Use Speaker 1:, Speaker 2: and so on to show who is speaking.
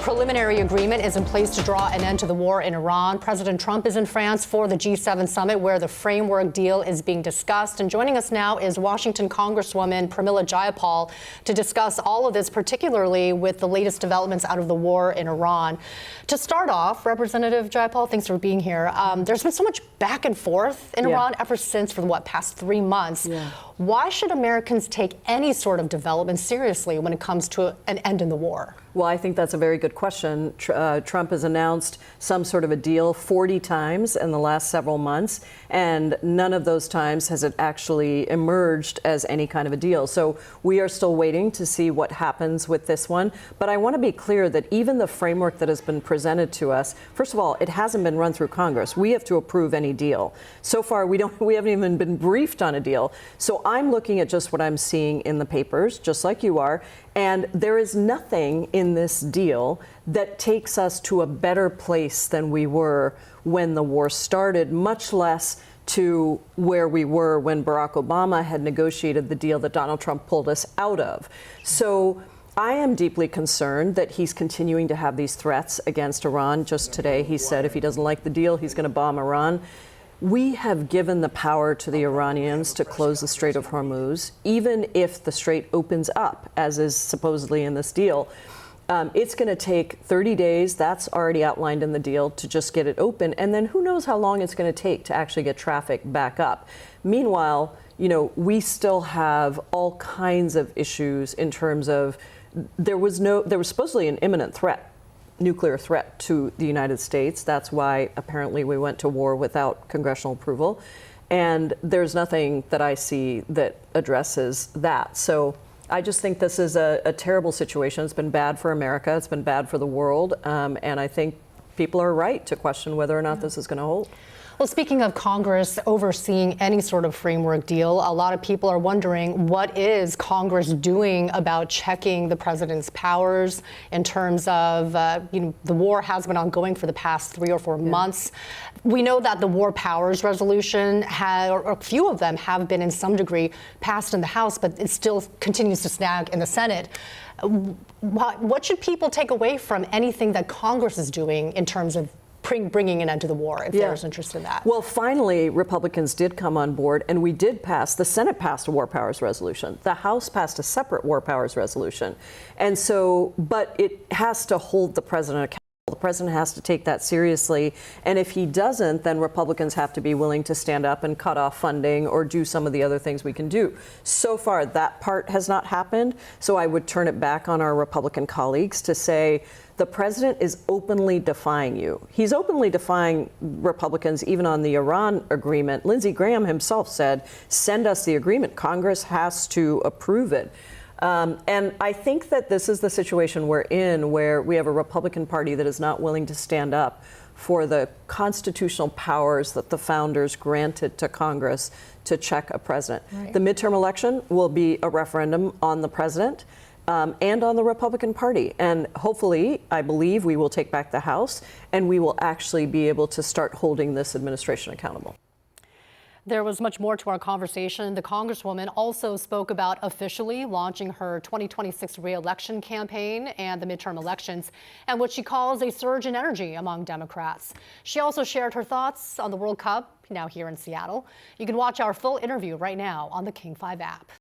Speaker 1: preliminary agreement is in place to draw an end to the war in Iran. President Trump is in France for the G7 summit where the framework deal is being discussed. And joining us now is Washington Congresswoman Pramila Jayapal to discuss all of this, particularly with the latest developments out of the war in Iran. To start off, Representative Jayapal, thanks for being here. There's been so much back and forth in Iran ever since for the past 3 months. Why should Americans take any sort of development seriously when it comes to an end in the war?
Speaker 2: Well, I think that's a very good question. Trump has announced some sort of a deal 40 times in the last several months, and none of those times has it actually emerged as any kind of a deal. So we are still waiting to see what happens with this one. But I want to be clear that even the framework that has been presented to us, first of all, it hasn't been run through Congress. We have to approve any deal. So far, we haven't even been briefed on a deal. So I'm looking at just what I'm seeing in the papers, just like you are. And there is nothing in this deal that takes us to a better place than we were when the war started, much less to where we were when Barack Obama had negotiated the deal that Donald Trump pulled us out of. So I am deeply concerned that he's continuing to have these threats against Iran. Just today, he said if he doesn't like the deal, he's going to bomb Iran. We have given the power to the Iranians to close the Strait of Hormuz, even if the strait opens up, as is supposedly in this deal. It's going to take 30 days, that's already outlined in the deal, to just get it open. And then who knows how long it's going to take to actually get traffic back up. Meanwhile, we still have all kinds of issues in terms of there was supposedly an imminent threat. Nuclear threat to the United States. That's why apparently we went to war without congressional approval. And there's nothing that I see that addresses that. So I just think this is a terrible situation. It's been bad for America. It's been bad for the world. And I think people are right to question whether or not this is going to hold.
Speaker 1: Well, speaking of Congress overseeing any sort of framework deal, a lot of people are wondering what is Congress doing about checking the president's powers in terms of, the war has been ongoing for the past 3 or 4 months. We know that the War Powers Resolution, or a few of them have been in some degree passed in the House, but it still continues to snag in the Senate. What should people take away from anything that Congress is doing in terms of bringing an end to the war, if there's interest in that?
Speaker 2: Well, finally, Republicans did come on board, and we did pass, the Senate passed a War Powers Resolution. The House passed a separate War Powers Resolution. And so, but it has to hold the president accountable. The president has to take that seriously. And if he doesn't, then Republicans have to be willing to stand up and cut off funding or do some of the other things we can do. So far, that part has not happened. So I would turn it back on our Republican colleagues to say, the president is openly defying you. He's openly defying Republicans even on the Iran agreement. Lindsey Graham himself said, send us the agreement. Congress has to approve it. And I think that this is the situation we're in, where we have a Republican Party that is not willing to stand up for the constitutional powers that the founders granted to Congress to check a president. Right. The midterm election will be a referendum on the president and on the Republican Party. And hopefully, I believe we will take back the House and we will actually be able to start holding this administration accountable.
Speaker 1: There was much more to our conversation. The Congresswoman also spoke about officially launching her 2026 re-election campaign and the midterm elections and what she calls a surge in energy among Democrats. She also shared her thoughts on the World Cup now here in Seattle. You can watch our full interview right now on the King 5 app.